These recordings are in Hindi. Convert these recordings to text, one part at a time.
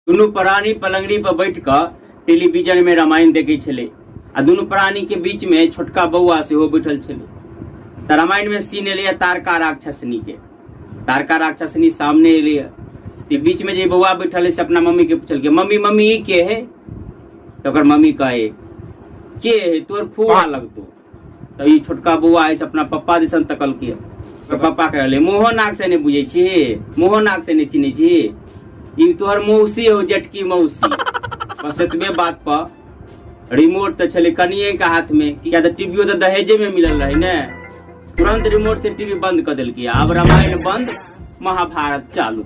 दुनू प्राणी पलंगड़ी पर बैठ कर टेलीविजन में रामायण देखे छले आ दुनू प्राणी के बीच में छोटका बौआ सेहो बैठल छले। त रामायण में सीन एले तारका राक्षसनी के। तारका राक्षसनी सामने एले ते बीच में जे बौआ बैठल है से अपना मम्मी के पूछल के मम्मी मम्मी ई के है? तो ओकर मम्मी कहे के है तोर फुआ लगतो। तो ई छोटका बौआ है से अपना पप्पा दिसन तकल के पापा कहले मुँहो नाक से नहीं बुझे छी, मुँहो नाक से नहीं चिन्हे छी, ई तोहर मौसी हो जेठकी मौसी। बस एतबे बात पर रिमोट तो चले कनिए के हाथ में क्या तो टीवी तो दहेजे में मिलल रहे ने, तुरंत रिमोट से टीवी बंद कर दिल किया। अब रामायण बंद, महाभारत चालू।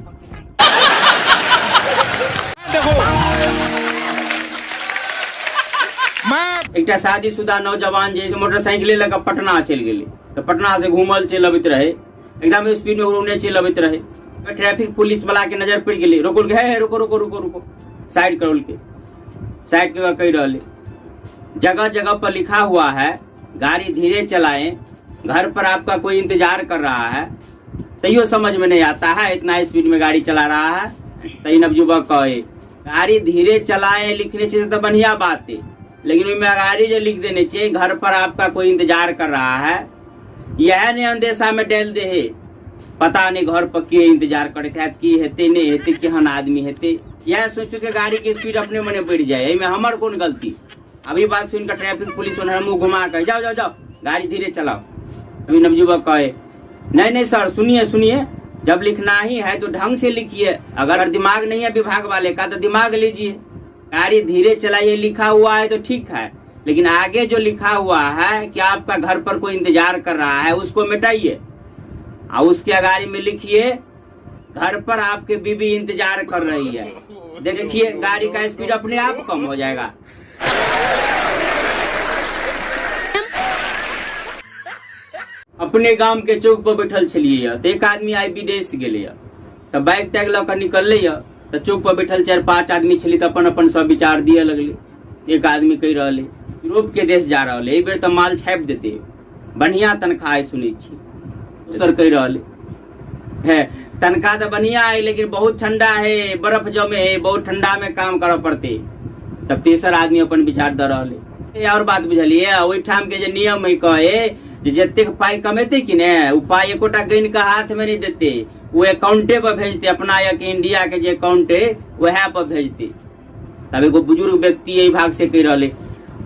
एक शादीशुदा नौजवान जैसे मोटरसाइकिल लगा पटना चल गए तो पटना से घूमल चल अबित रहे, एकदम स्पीड में उड़ने चल अबित रहे। ट्रैफिक पुलिस वाला के नजर पड़ गई, रोक के रुको रुको रुको रुको साइड करोल के साइड के कही रहे। जगह जगह पर लिखा हुआ है गाड़ी धीरे चलाएं, घर पर आपका कोई इंतजार कर रहा है। तैयो समझ में नहीं आता है इतना स्पीड में गाड़ी चला रहा है। तई नवयुवक कहे गाड़ी धीरे चलाएं लिखने से तो बढ़िया बात है, लेकिन उसमें गाड़ी जो लिख देने चाहिए घर पर आपका कोई इंतजार कर रहा है। यह ने अंदेशा में डाल दे है, पता नहीं घर पर के इंतजार करे थे की हेते नहीं हेते केहन आदमी हेते। यह सोच के गाड़ी की स्पीड अपने मने बढ़ जाए, में हमार कौन गलती। अभी बात सुनकर ट्रैफिक पुलिस मुंह घुमा कर जाओ जाओ जाओ गाड़ी धीरे चलाओ। अभी नवयुवक कहे नहीं नहीं सर सुनिए सुनिए, जब लिखना ही है तो ढंग से लिखिए, अगर दिमाग नहीं है विभाग वाले का तो दिमाग लीजिए। गाड़ी धीरे चलाइए लिखा हुआ है तो ठीक है, लेकिन आगे जो लिखा हुआ है कि आपका घर पर कोई इंतजार कर रहा है उसको मिटाइए और उसके गाड़ी में लिखिए घर पर आपके बीबी इंतजार कर रही है। देखिए गाड़ी का स्पीड अपने आप कम हो जाएगा। अपने गांव के चौक पर बैठल छलिए तो एक आदमी आई विदेश गेले तो बाइक टैग लऽ निकल तो चौक पर बैठल 4-5 आदमी छली तो अपन अपन सब विचार दिए लगले। एक आदमी कही रहे यूरोप के देश जा रहा है, बेर तो माल छाप देते, बढ़िया तनख्वाह है सुने छी। दूसर कही रहे है तनख्वाह तो बढ़िया है लेकिन बहुत ठंडा है, बर्फ जमे है, बहुत ठंडा में काम करे पड़ते। तब तेसर आदमी अपन विचार दे रहे। और बात बुझलिए वही ठाम के जो नियम है कहे जतेक पाई कमेते कि ने उ पाई एकोटा गन के हाथ में नहीं देते, वो अकाउंटे पर भेजते, अपना या के इंडिया के जो अकाउंट है वह पर भेजते। तब एगो बुजुर्ग व्यक्ति यही भाग से कह रहे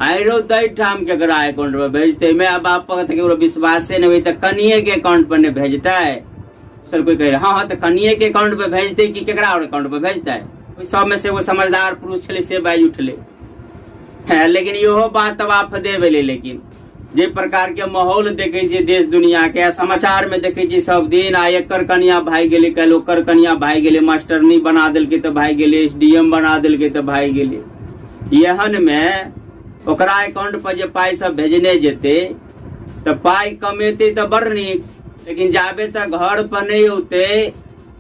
आई रो तई ठाम के अगर अकाउंट पर भेजते, मैं अब आप विश्वास से नहीं हुई तो कनिए के अकाउंट पर नहीं भेजता है। सर कोई कह रहे हाँ तो कनिए के अकाउंट पर भेजते कि केकरा और अकाउंट पर भेजता है। सब में से वो समझदार पुरुष छले से बाज उठले है, लेकिन यो बात तब आप देवे। लेकिन जे प्रकार के माहौल देखे देश दुनिया के समाचार में देखे सब दिन एकर कनिया भाई गेले, कल ओकर कनिया भाई गेले, मास्टरनी बना दिल के तो भाई गेले, SDM बना दिल के तो भाई गेले। यहन में ओकरा अकाउंट पर जे पाई सब भेजने जेते तो पाई कमेते तो बड़ नीक, लेकिन जाबे तो घर पर नहीं होते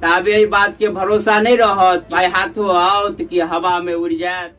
तबे यही बात के भरोसा नहीं रहत पाई हाथों आओ कि हवा में उड़ जाए।